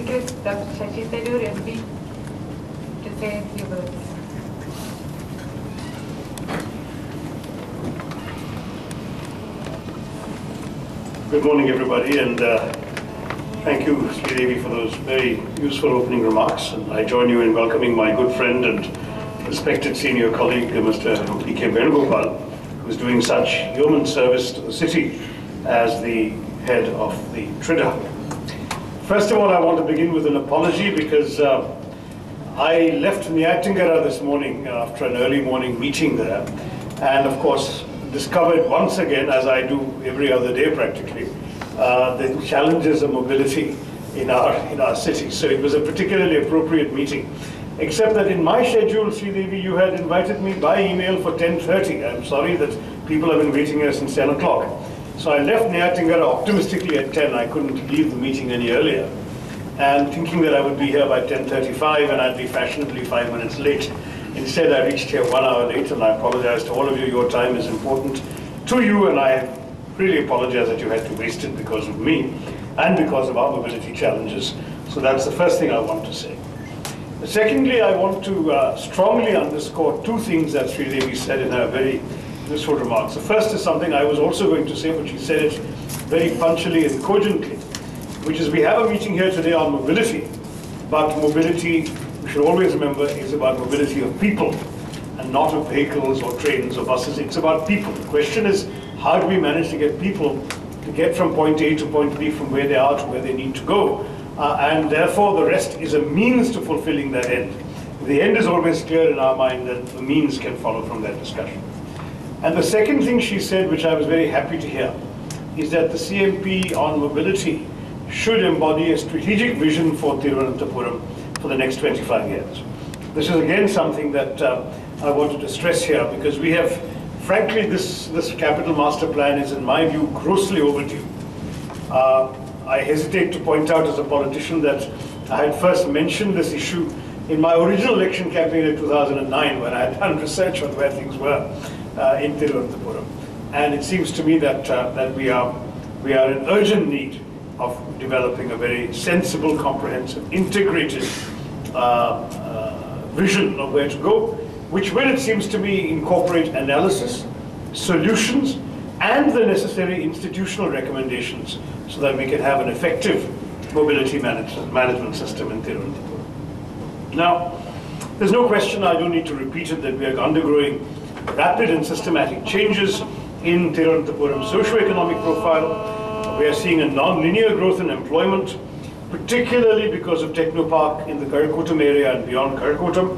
request Dr. Shashi Tharoor MP to say a few words. Good morning, everybody, and thank you, Sreedevi, for those very useful opening remarks. And I join you in welcoming my good friend and respected senior colleague, Mr. P.K. Venugopal, who is doing such yeoman service to the city as the head of the TRIDA. First of all, I want to begin with an apology because I left Nyattingara this morning after an early morning meeting there, and of course discovered once again, as I do every other day practically, the challenges of mobility in our city. So it was a particularly appropriate meeting, except that in my schedule, Sreedevi, you had invited me by email for 10:30. I'm sorry that people have been waiting here since 10 o'clock. So I left Nyattingara optimistically at 10. I couldn't leave the meeting any earlier, and thinking that I would be here by 10:35 and I'd be fashionably 5 minutes late. Instead, I reached here 1 hour late, and I apologize to all of you. Your time is important to you, and I really apologize that you had to waste it because of me and because of our mobility challenges. So that's the first thing I want to say. Secondly, I want to strongly underscore two things that Sreedevi said in her very useful remarks. The first is something I was also going to say, but she said it very punctually and cogently, which is we have a meeting here today on mobility, but mobility, we should always remember, is about mobility of people and not of vehicles or trains or buses. It's about people. The question is, how do we manage to get people to get from point A to point B, from where they are to where they need to go? And therefore, the rest is a means to fulfilling that end. The end is always clear in our mind, that the means can follow from that discussion. And the second thing she said, which I was very happy to hear, is that the CMP on mobility should embody a strategic vision for Thiruvananthapuram for the next 25 years. This is again something that I wanted to stress here, because we have, frankly, this capital master plan is, in my view, grossly overdue. I hesitate to point out as a politician that I had first mentioned this issue in my original election campaign in 2009, when I had done research on where things were in Thiruvananthapuram. And it seems to me that we are in urgent need of developing a very sensible, comprehensive, integrated vision of where to go, which will, it seems to me, incorporate analysis, solutions, and the necessary institutional recommendations so that we can have an effective mobility management system in Thiruvananthapuram. Now, there's no question, I don't need to repeat it, that we are undergoing rapid and systematic changes in Thiruvananthapuram's socio-economic profile. We are seeing a non-linear growth in employment, particularly because of Technopark in the Karakotam area and beyond Karakotam.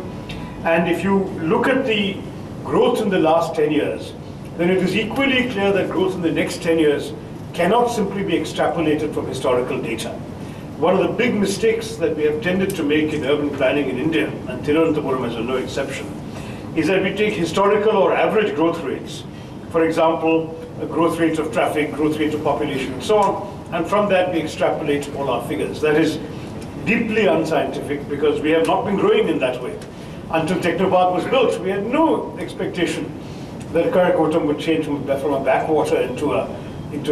And if you look at the growth in the last 10 years, then it is equally clear that growth in the next 10 years cannot simply be extrapolated from historical data. One of the big mistakes that we have tended to make in urban planning in India, and Thiruvananthapuram is no exception, is that we take historical or average growth rates, for example, a growth rate of traffic, growth rate of population, and so on, and from that we extrapolate all our figures. That is deeply unscientific, because we have not been growing in that way. Until Technopark was built, we had no expectation that Karakotam would change from a backwater into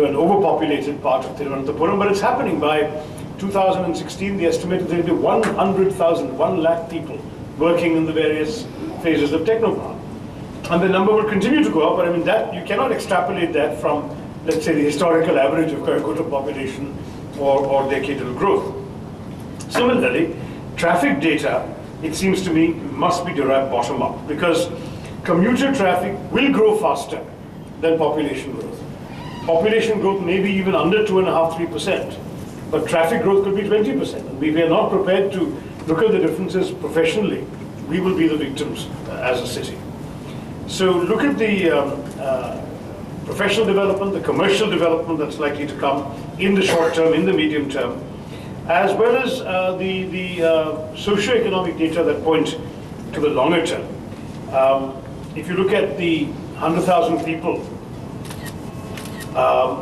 an overpopulated part of Thiruvananthapuram, but it's happening. By 2016, the estimate is there will be 100,000, 1 lakh people working in the various phases of Technopark. And the number will continue to go up, but I mean, that you cannot extrapolate that from, let's say, the historical average of Karakotam population or decadal growth. Similarly, traffic data, it seems to me, must be derived bottom up, because commuter traffic will grow faster than population growth. Population growth may be even under 2.5–3%, but traffic growth could be 20%. And we are not prepared to look at the differences professionally. We will be the victims as a city. So look at the professional development, the commercial development that's likely to come in the short term, in the medium term, as well as the socio-economic data that point to the longer term. If you look at the 100,000 people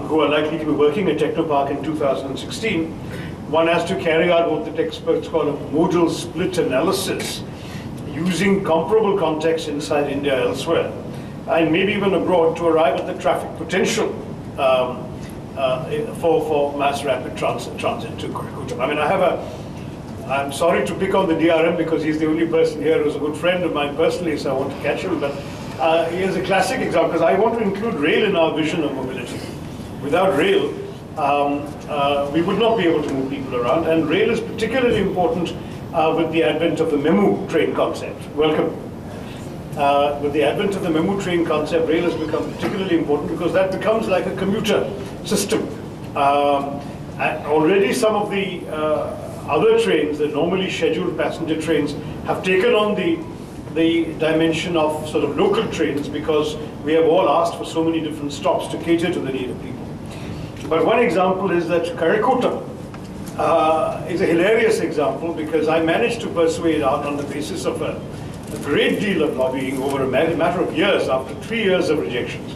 who are likely to be working at Technopark in 2016, one has to carry out what the experts call a modal split analysis, using comparable contexts inside India elsewhere, and maybe even abroad, to arrive at the traffic potential for mass rapid transit to Karakotam. I mean, I have I'm sorry to pick on the DRM because he's the only person here who's a good friend of mine personally, so I want to catch him. But here's a classic example, because I want to include rail in our vision of mobility. Without rail, we would not be able to move people around, and rail is particularly important with the advent of the memu train concept. Welcome. With the advent of the memu train concept, rail has become particularly important because that becomes like a commuter system. And already some of the other trains, the normally scheduled passenger trains, have taken on the dimension of sort of local trains because we have all asked for so many different stops to cater to the need of people. But one example is that Karakotam is a hilarious example because I managed to persuade out on the basis of a great deal of lobbying over a matter of years, after 3 years of rejections,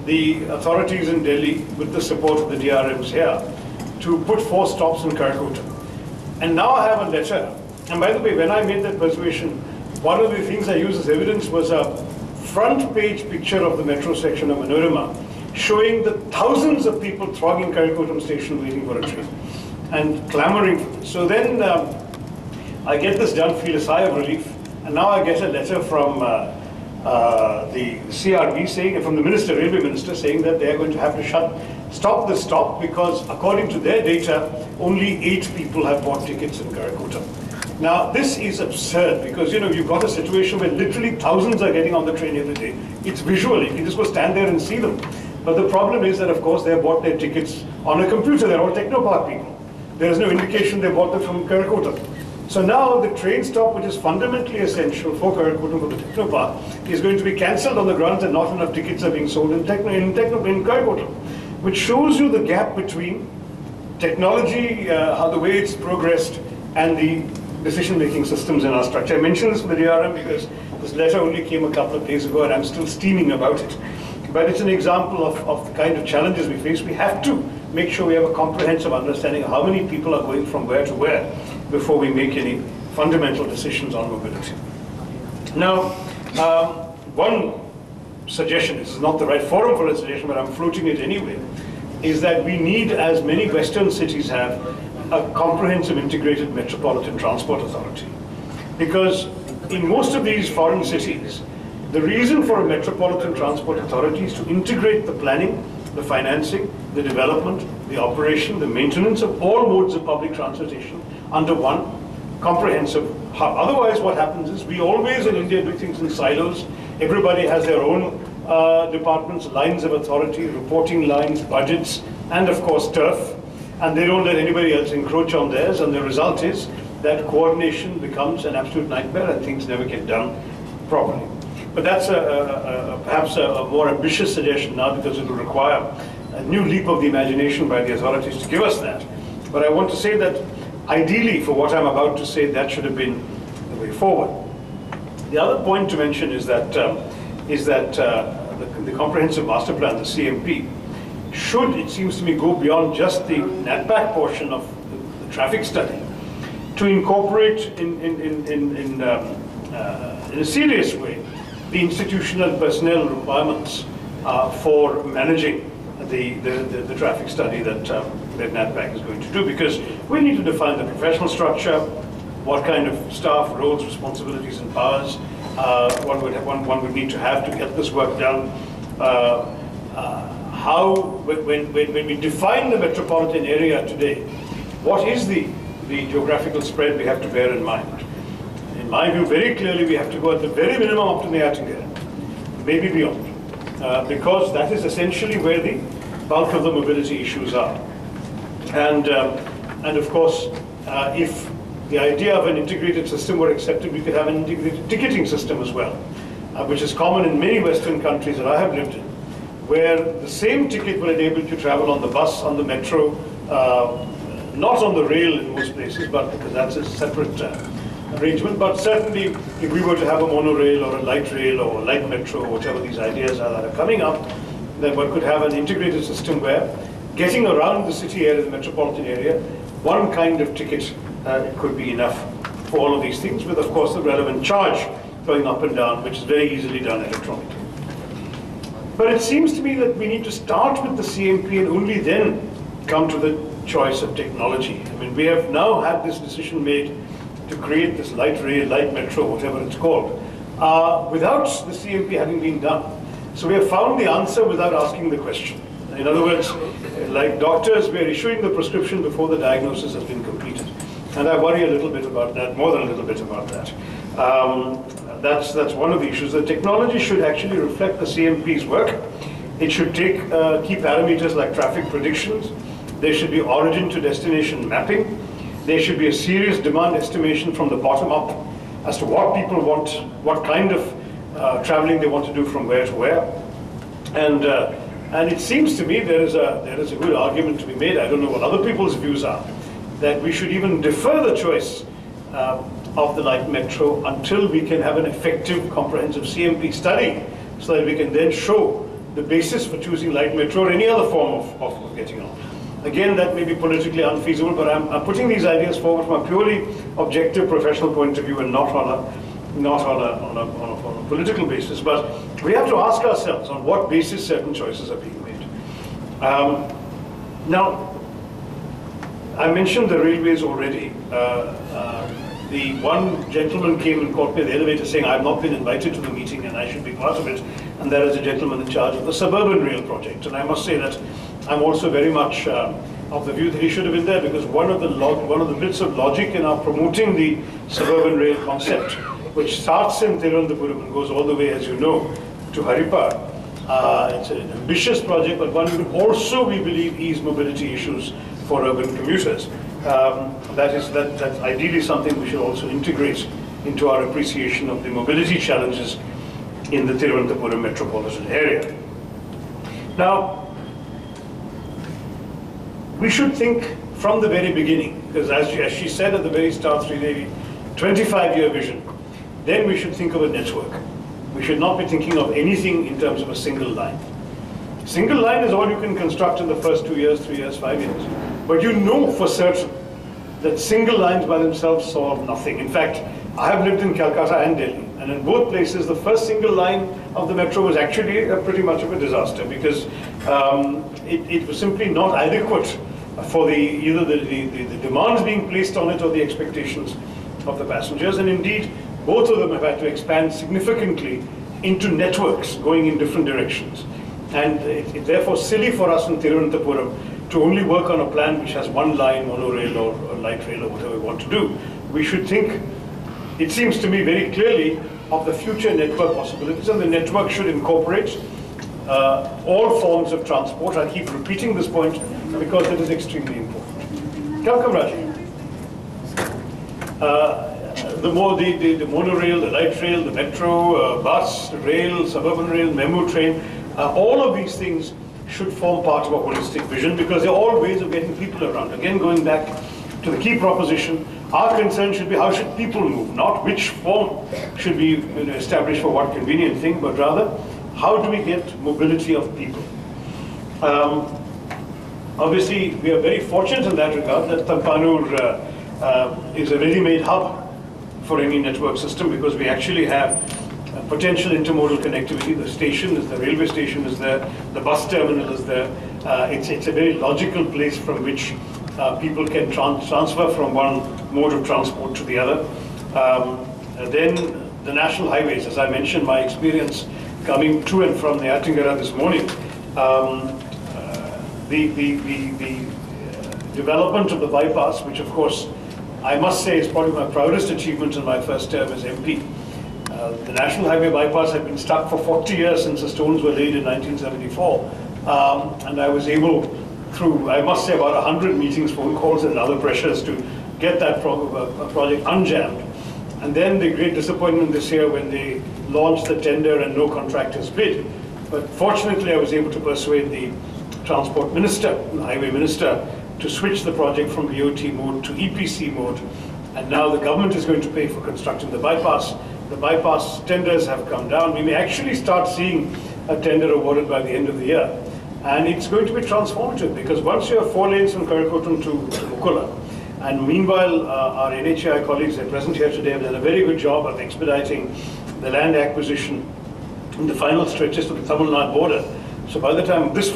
the authorities in Delhi, with the support of the DRMs here, to put 4 stops in Karakotam. And now I have a letter. And by the way, when I made that persuasion, one of the things I used as evidence was a front page picture of the metro section of Manorama, showing the thousands of people thronging Karakotam station waiting for a train and clamoring for this. So then I get this done, feel a sigh of relief, and now I get a letter from the CRB saying, from the minister, railway minister, saying that they are going to have to stop the stop because according to their data, only 8 people have bought tickets in Karakotam. Now this is absurd because you've got a situation where literally thousands are getting on the train every day. It's visual, you can just go stand there and see them. But the problem is that of course they have bought their tickets on a computer, they're all Technopark people. There's no indication they bought them from Karakotam. So now the train stop, which is fundamentally essential for Karakotam for the Technopark, is going to be cancelled on the grounds that not enough tickets are being sold in Karakotam, which shows you the gap between technology, how the way it's progressed, and the decision-making systems in our structure. I mentioned this for the DRM because this letter only came a couple of days ago and I'm still steaming about it. But it's an example of the kind of challenges we face. We have to make sure we have a comprehensive understanding of how many people are going from where to where before we make any fundamental decisions on mobility. Now, one suggestion, this is not the right forum for a suggestion, but I'm floating it anyway, is that we need, as many Western cities have, a comprehensive integrated metropolitan transport authority. Because in most of these foreign cities, the reason for a metropolitan transport authority is to integrate the planning, the financing, the development, the operation, the maintenance of all modes of public transportation under one comprehensive hub. Otherwise what happens is we always in India do things in silos. Everybody has their own departments, lines of authority, reporting lines, budgets, and of course turf. And they don't let anybody else encroach on theirs, and the result is that coordination becomes an absolute nightmare and things never get done properly. But that's perhaps a more ambitious suggestion now because it will require a new leap of the imagination by the authorities to give us that. But I want to say that ideally, for what I'm about to say, that should have been the way forward. The other point to mention is that the comprehensive master plan, the CMP, should, it seems to me, go beyond just the NATPAC portion of the traffic study to incorporate in a serious way the institutional personnel requirements for managing the traffic study that NATPAC is going to do, because we need to define the professional structure, what kind of staff, roles, responsibilities and powers one would need to have to get this work done. When we define the metropolitan area today, what is the geographical spread we have to bear in mind? In my view, very clearly we have to go at the very minimum up to Neyatingere, maybe beyond, because that is essentially where the bulk of the mobility issues are. And of course, if the idea of an integrated system were accepted, we could have an integrated ticketing system as well, which is common in many Western countries that I have lived in, where the same ticket will enable you to travel on the bus, on the metro, not on the rail in most places, but because that's a separate arrangement. But certainly, if we were to have a monorail or a light rail or a light metro, or whatever these ideas are that are coming up, then one could have an integrated system where getting around the city area, the metropolitan area, one kind of ticket could be enough for all of these things, with of course the relevant charge going up and down, which is very easily done electronically. But it seems to me that we need to start with the CMP and only then come to the choice of technology. I mean, we have now had this decision made to create this light rail, light metro, whatever it's called, without the CMP having been done. So we have found the answer without asking the question. In other words, like doctors, we are issuing the prescription before the diagnosis has been completed. And I worry a little bit about that, more than a little bit about that. That's one of the issues. The technology should actually reflect the CMP's work. It should take key parameters like traffic predictions. There should be origin to destination mapping. There should be a serious demand estimation from the bottom up as to what people want, what kind of traveling they want to do from where to where. And it seems to me there is a good argument to be made. I don't know what other people's views are, that we should even defer the choice of the light metro until we can have an effective, comprehensive CMP study, so that we can then show the basis for choosing light metro or any other form of getting on. Again, that may be politically unfeasible, but I'm putting these ideas forward from a purely objective professional point of view and not on a political basis. But we have to ask ourselves on what basis certain choices are being made. Now, I mentioned the railways already. The one gentleman came and caught me at the elevator saying, I've not been invited to the meeting and I should be part of it. And that is a gentleman in charge of the suburban rail project. And I must say that I'm also very much of the view that he should have been there, because one of the bits of logic in our promoting the suburban rail concept, which starts in Trivandrum and goes all the way, as you know, to Haripar. It's an ambitious project, but one would also, we believe, ease mobility issues for urban commuters. That's ideally something we should also integrate into our appreciation of the mobility challenges in the Trivandrum metropolitan area. Now, we should think from the very beginning, because as she said at the very start, Sreedevi, 25-year vision. Then we should think of a network. We should not be thinking of anything in terms of a single line. Single line is all you can construct in the first 2 years, 3 years, 5 years. But you know for certain that single lines by themselves solve nothing. In fact, I have lived in Calcutta and Delhi, and in both places the first single line of the metro was actually pretty much of a disaster, because it was simply not adequate for either the demands being placed on it or the expectations of the passengers. And indeed, both of them have had to expand significantly into networks going in different directions. And it's therefore silly for us in Thiruvananthapuram to only work on a plan which has one line, monorail or light rail or whatever we want to do. We should think, it seems to me very clearly, of the future network possibilities, and the network should incorporate all forms of transport. I keep repeating this point because it is extremely important. Come, Raji. The monorail, the light rail, the metro, bus, rail, suburban rail, memo train, all of these things should form part of a holistic vision, because they're all ways of getting people around. Again, going back to the key proposition, our concern should be how should people move, not which form should be established for what convenient thing, but rather how do we get mobility of people. Obviously, we are very fortunate in that regard that Tampanur is a ready-made hub for any network system, because we actually have potential intermodal connectivity. The station is, the railway station is there, the bus terminal is there. It's a very logical place from which people can transfer from one mode of transport to the other. Then the national highways, as I mentioned, my experience coming to and from the Attingara this morning, the development of the bypass, which of course I must say is probably my proudest achievement in my first term as MP. The National Highway bypass had been stuck for 40 years since the stones were laid in 1974. And I was able, through, I must say, about 100 meetings, phone calls and other pressures to get that project unjammed. And then the great disappointment this year when they launched the tender and no contractors bid. But fortunately, I was able to persuade the Transport Minister, the Highway Minister, to switch the project from BOT mode to EPC mode. And now the government is going to pay for constructing the bypass. The bypass tenders have come down. We may actually start seeing a tender awarded by the end of the year. And it's going to be transformative, because once you have 4 lanes from Karakotam to Mukula, and meanwhile our NHAI colleagues that are present here today have done a very good job of expediting the land acquisition in the final stretches of the Tamil Nadu border. So by the time this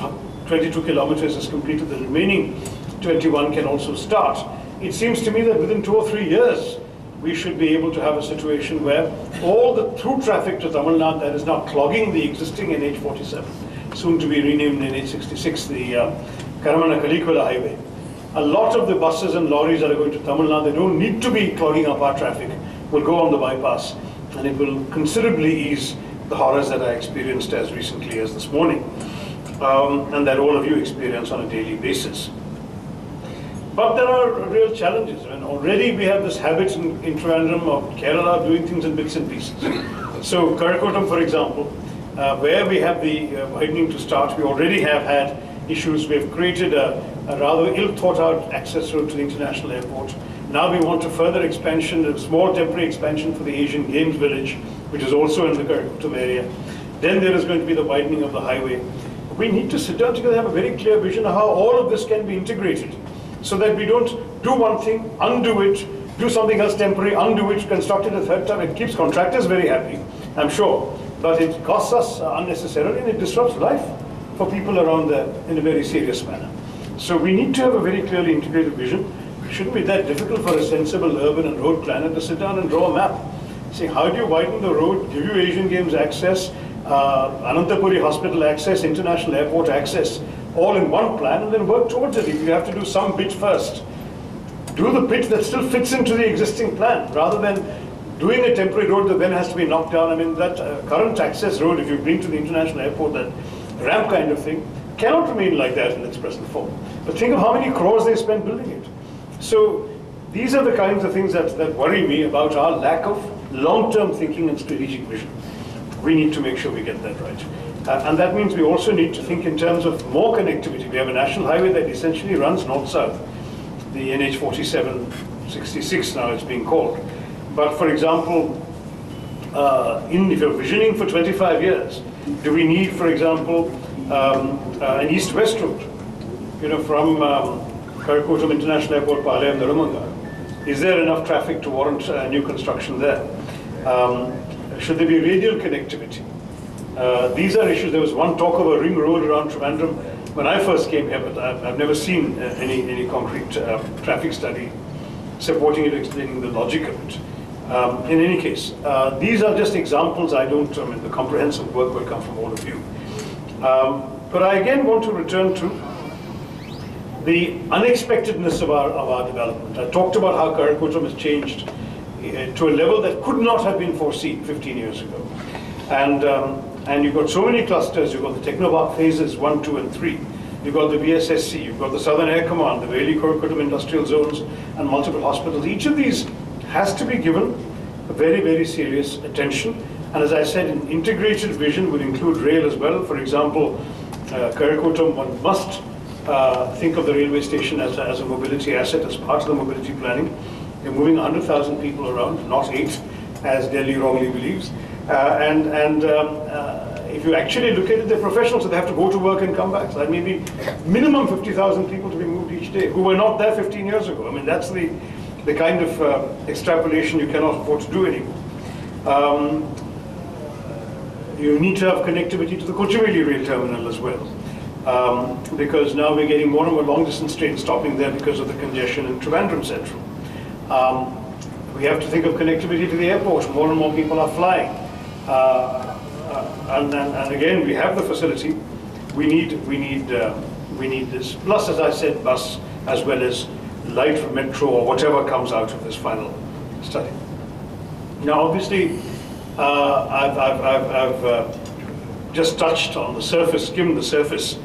22 kilometers is completed, the remaining 21 can also start. It seems to me that within 2 or 3 years, we should be able to have a situation where all the through traffic to Tamil Nadu that is now clogging the existing NH47, soon to be renamed NH66, the Karamana-Kalikulla highway. A lot of the buses and lorries that are going to Tamil Nadu, they don't need to be clogging up our traffic, will go on the bypass, and it will considerably ease the horrors that I experienced as recently as this morning, and that all of you experience on a daily basis. But there are real challenges. I mean, already we have this habit in Trivandrum of Kerala doing things in bits and pieces. So Karakotam, for example, where we have the widening to start, we already have had issues. We have created a rather ill-thought-out access road to the international airport. Now we want a further expansion, a small temporary expansion for the Asian Games Village, which is also in the Karakotam area. Then there is going to be the widening of the highway. We need to sit down together and have a very clear vision of how all of this can be integrated, so that we don't do one thing, undo it, do something else temporary, undo it, construct it a third time. It keeps contractors very happy, I'm sure, but it costs us unnecessarily, and it disrupts life for people around there in a very serious manner. So we need to have a very clearly integrated vision. It shouldn't be that difficult for a sensible urban and road planner to sit down and draw a map. Say, how do you widen the road, give you Asian Games access, Anantapuri Hospital access, international airport access, all in one plan, and then work towards it. If you have to do some bit first, do the bit that still fits into the existing plan, rather than doing a temporary road that then has to be knocked down. I mean, that current access road, if you bring to the international airport, that ramp kind of thing, cannot remain like that in its present form. But think of how many crores they spent building it. So these are the kinds of things that worry me about our lack of long-term thinking and strategic vision. We need to make sure we get that right. And that means we also need to think in terms of more connectivity. We have a national highway that essentially runs north-south, the NH4766 now it's being called. But for example, if you're visioning for 25 years, do we need, for example, an east-west route, from Karakotam International Airport, Palayam, Narumanga? Is there enough traffic to warrant new construction there? Should there be radial connectivity? These are issues. There was one talk of a ring road around Trivandrum when I first came here, but I've never seen any concrete traffic study supporting it, explaining the logic of it. In any case, these are just examples. I mean, the comprehensive work will come from all of you. But I again want to return to the unexpectedness of our development. I talked about how Karakotam has changed to a level that could not have been foreseen 15 years ago. And you've got so many clusters. You've got the Technopark phases 1, 2, and 3. You've got the VSSC. You've got the Southern Air Command, the Valley Karakotam industrial zones, and multiple hospitals. Each of these has to be given a very, very serious attention. And as I said, an integrated vision would include rail as well. For example, Karakotam, one must think of the railway station as a mobility asset, as part of the mobility planning. They're moving 100,000 people around, not 8, as Delhi wrongly believes. If you actually look at it, they're professionals, so they have to go to work and come back. So that may be minimum 50,000 people to be moved each day, who were not there 15 years ago. I mean, that's the kind of extrapolation you cannot afford to do anymore. You need to have connectivity to the Kochuveli rail terminal as well, because now we're getting more and more long-distance trains stopping there because of the congestion in Trivandrum Central. We have to think of connectivity to the airport. More and more people are flying. And again, we have the facility. We need this. Plus, as I said, bus as well as light metro or whatever comes out of this final study. Now, obviously, I've just touched on the surface, skimmed the surface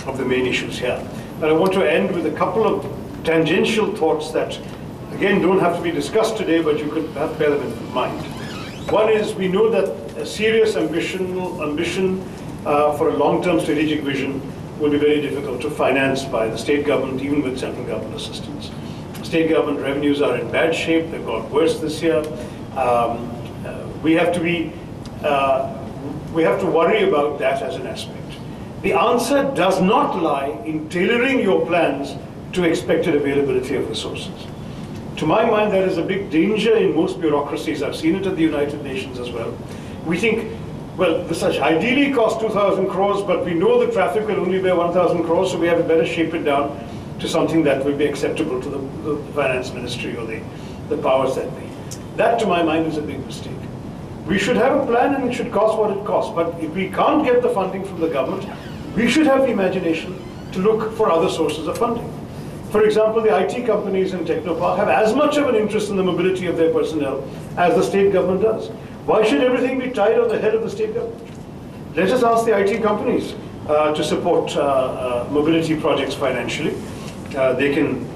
of the main issues here. But I want to end with a couple of tangential thoughts that, again, don't have to be discussed today, but you could perhaps bear them in mind. One is, we know that a serious ambition for a long-term strategic vision will be very difficult to finance by the state government, even with central government assistance. State government revenues are in bad shape. They've got worse this year. We have to worry about that as an aspect. The answer does not lie in tailoring your plans to expected availability of resources. To my mind, there is a big danger in most bureaucracies. I've seen it at the United Nations as well. We think well, this ideally cost 2,000 crores, but we know the traffic will only bear 1,000 crores, so we have to better shape it down to something that will be acceptable to the finance ministry or the powers that be. That, to my mind, is a big mistake. We should have a plan and it should cost what it costs, but if we can't get the funding from the government, we should have the imagination to look for other sources of funding. For example, the IT companies in Technopark have as much of an interest in the mobility of their personnel as the state government does. Why should everything be tied on the head of the state government? Let us ask the IT companies to support mobility projects financially. They can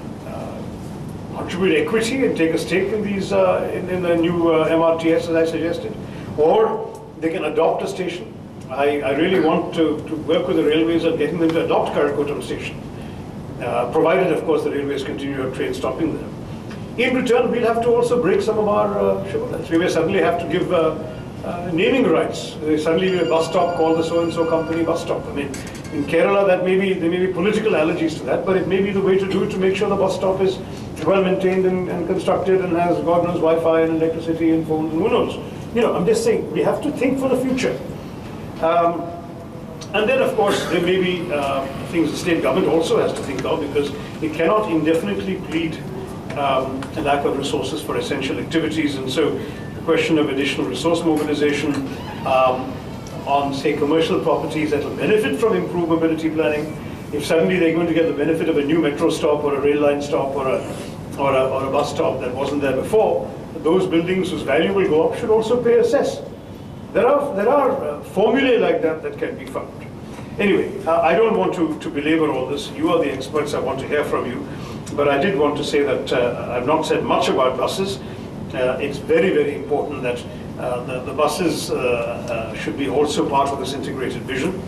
contribute equity and take a stake in these in the new MRTS, as I suggested, or they can adopt a station. I really want to work with the railways on getting them to adopt Karakotam station, provided, of course, the railways continue to have trains stopping there. In return, we'll have to also break some of our shibboleths. We may suddenly have to give naming rights. Suddenly, a bus stop called the so-and-so company bus stop. I mean, in Kerala, there may be political allergies to that, but it may be the way to do it to make sure the bus stop is well maintained and constructed and has God knows Wi-Fi and electricity and phones and who knows. You know, I'm just saying we have to think for the future. And then, of course, there may be things the state government also has to think of, because it cannot indefinitely plead a lack of resources for essential activities. And so the question of additional resource mobilization on, say, commercial properties that will benefit from improved mobility planning. If suddenly they're going to get the benefit of a new metro stop or a rail line stop or a bus stop that wasn't there before, those buildings whose value will go up should also pay a cess. There are formulae like that that can be found. Anyway, I don't want to belabor all this. You are the experts. I want to hear from you. But I did want to say that I've not said much about buses. It's very, very important that the buses should be also part of this integrated vision.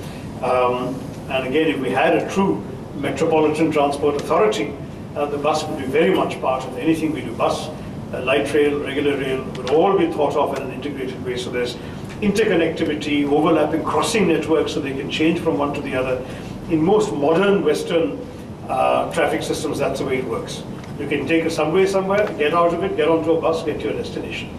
And again, if we had a true metropolitan transport authority, the bus would be very much part of anything we do. Bus, light rail, regular rail would all be thought of in an integrated way. So there's interconnectivity, overlapping, crossing networks so they can change from one to the other. In most modern Western traffic systems, that's the way it works. You can take a subway somewhere, get out of it, get onto a bus, get to your destination.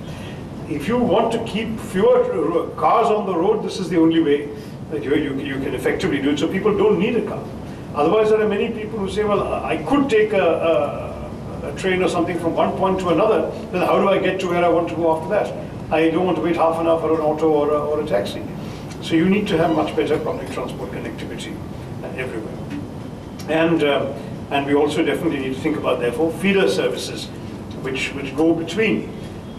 If you want to keep fewer cars on the road, this is the only way that you can effectively do it. So people don't need a car. Otherwise, there are many people who say, well, I could take a train or something from one point to another, then how do I get to where I want to go after that? I don't want to wait half an hour for an auto or a taxi. So you need to have much better public transport connectivity everywhere. And we also definitely need to think about, therefore, feeder services which go between.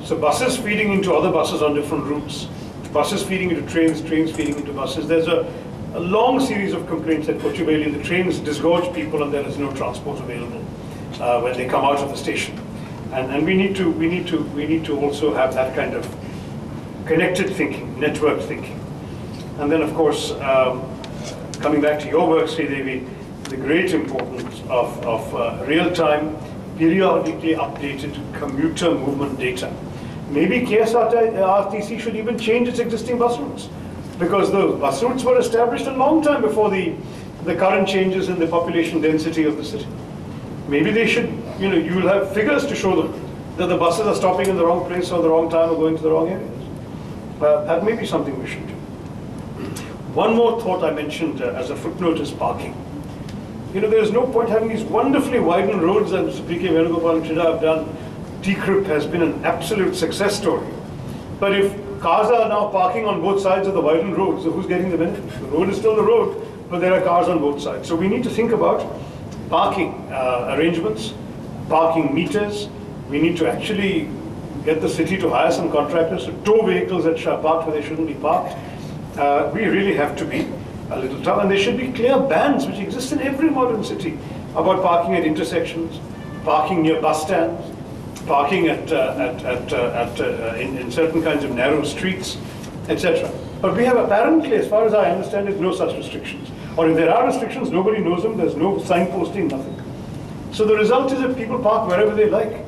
So buses feeding into other buses on different routes, buses feeding into trains, trains feeding into buses. There's a long series of complaints at Kochubeli. The trains disgorge people and there is no transport available when they come out of the station. And we need to also have that kind of connected thinking, network thinking. And then, of course, coming back to your work, Sreedevi, the great importance of real-time, periodically updated commuter movement data. Maybe KSRTC should even change its existing bus routes, because the bus routes were established a long time before the current changes in the population density of the city. Maybe they should, you'll have figures to show them that the buses are stopping in the wrong place or the wrong time or going to the wrong areas. That may be something we should do. One more thought I mentioned as a footnote is parking. There is no point having these wonderfully widened roads that Mr. P.K. Venugopal and Chida have done. TCRIP has been an absolute success story. But if cars are now parking on both sides of the widened road, so who's getting the benefit? The road is still the road, but there are cars on both sides. So we need to think about parking arrangements, parking meters. We need to actually get the city to hire some contractors to tow vehicles that are parked where they shouldn't be parked. We really have to be a little tough, and there should be clear bans which exist in every modern city about parking at intersections, parking near bus stands, parking in certain kinds of narrow streets, etc. But we have apparently, as far as I understand it, no such restrictions. Or if there are restrictions, nobody knows them, there's no signposting, nothing. So the result is that people park wherever they like.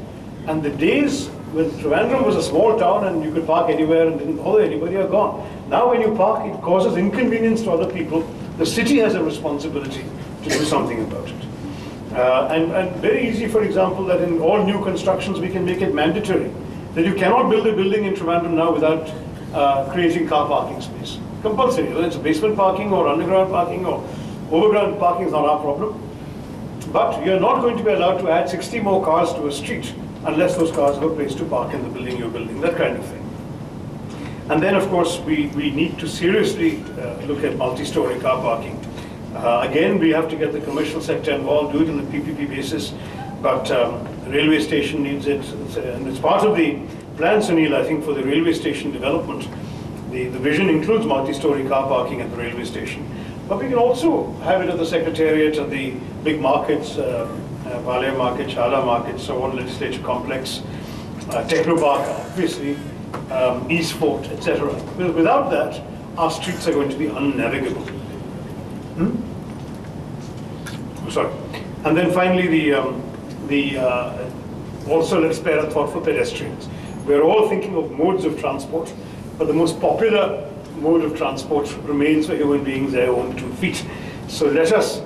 And the days when Trivandrum was a small town and you could park anywhere and didn't bother anybody are gone. Now when you park, it causes inconvenience to other people. The city has a responsibility to do something about it. And very easy, for example, that in all new constructions we can make it mandatory that you cannot build a building in Trivandrum now without creating car parking space. compulsory. Whether it's basement parking or underground parking or overground parking is not our problem. But you're not going to be allowed to add 60 more cars to a street unless those cars have a place to park in the building you're building, that kind of thing. And then, of course, we need to seriously look at multi-story car parking. Again, we have to get the commercial sector involved, do it on a PPP basis, but the railway station needs it, and it's part of the plan, Sunil, I think, for the railway station development. The vision includes multi-story car parking at the railway station. But we can also have it at the Secretariat, at the big markets, Palaya Market, Shala Market, so on, Legislature Complex, Technopark, obviously, East Fort, etc. Without that, our streets are going to be unnavigable. Sorry. And then finally, also let's spare a thought for pedestrians. We're all thinking of modes of transport, but the most popular mode of transport remains for human beings their own 2 feet. So let us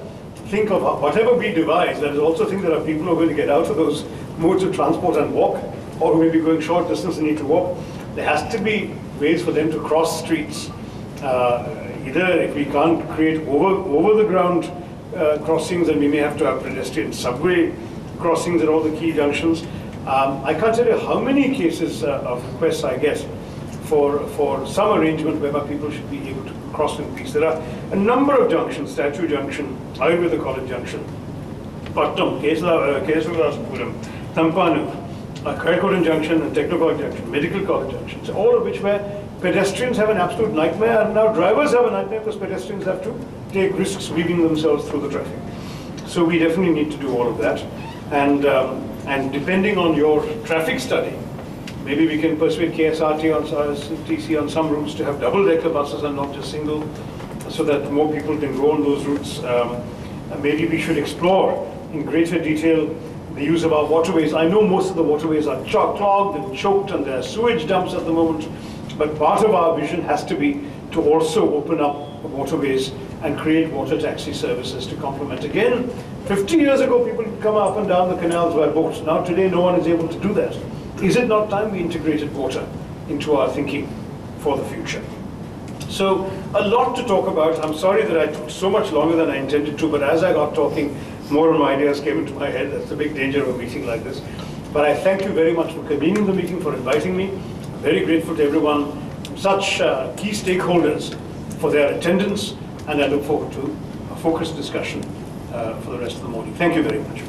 think of whatever we devise, let us also think there are people who are going to get out of those modes of transport and walk, or who may be going short distance and need to walk. There has to be ways for them to cross streets. Either if we can't create over the ground crossings, then we may have to have pedestrian subway crossings at all the key junctions. I can't tell you how many cases of requests I get for some arrangement whereby people should be able to cross in peace. There are a number of junctions: Statue Junction, Ayurveda College Junction, Pattam, Kesavadasapuram, Tampanu, Kaikodan Junction and Technopark Junction, Medical College Junctions, all of which where pedestrians have an absolute nightmare, and now drivers have a nightmare because pedestrians have to take risks weaving themselves through the traffic. So we definitely need to do all of that. And depending on your traffic study, maybe we can persuade KSRTC on some routes to have double-decker buses and not just single, so that more people can go on those routes. Maybe we should explore in greater detail the use of our waterways. I know most of the waterways are clogged and choked, and there are sewage dumps at the moment, but part of our vision has to be to also open up waterways and create water taxi services to complement. Again, 50 years ago, people could come up and down the canals by boats. Now today, no one is able to do that. Is it not time we integrated water into our thinking for the future? So, a lot to talk about. I'm sorry that I took so much longer than I intended to, but as I got talking, more and more ideas came into my head. That's the big danger of a meeting like this. But I thank you very much for convening the meeting, for inviting me. I'm very grateful to everyone, such key stakeholders, for their attendance, and I look forward to a focused discussion for the rest of the morning. Thank you very much.